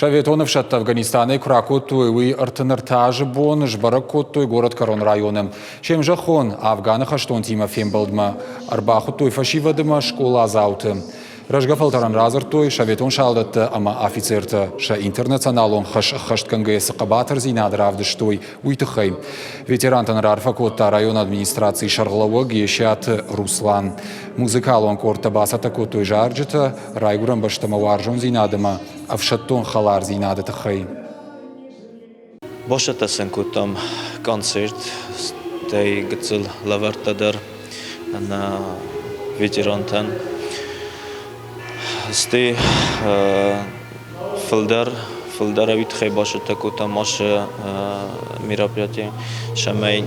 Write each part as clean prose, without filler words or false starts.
Шаветонов шатта Афганистана и Кракоту и Артанартаж бон Жбаракоту и город Корон районом. Чем жахон Афгана хаштон тима фембалдма Арбахуту и фашивадма школа зауты. Рожгафалтаран разарту Шаветон шалдатта ама офицерта ша интернационалон хаштканге сакабатар зинадравдыштой уйтахай. Ветерантан Рарфакота район администрации Шарлауаги шат Руслан. Музыкалон кортабаса такоту жарджета райгурам баштамаваржон зинадама. Авшаттон халар зинады тахай. Бошата сенкутам концерт тэй гцэл лавартадар на ветерантан. Стэй филдаравит хай бошата кутам маша мероприятие шамай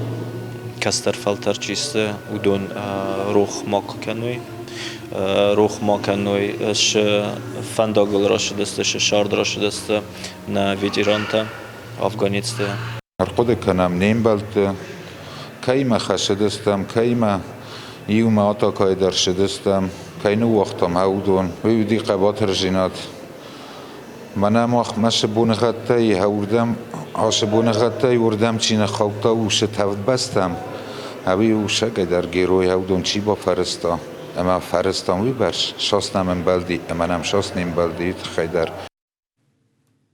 кастер филтер чисте удон рух маккануй. روح ما کنوی اش فنداگل راش دسته شارد راش دسته نه ویجرانتا افغانیسته. خود کنم نیم بالت کایم خشدستم کایم یوم آتا کای در شدستم کاینو وقتم هودون ویدی قبات رجینات منم وقت مش بونغتی هودم عاش بونغتی وردم چین خوابتا وش تفت بستم هوی وشه در گروی هودون چی با فرستا اما فرستان وی برش شاست نمیم بلدی اما نم شاست نیم بلدی خیدر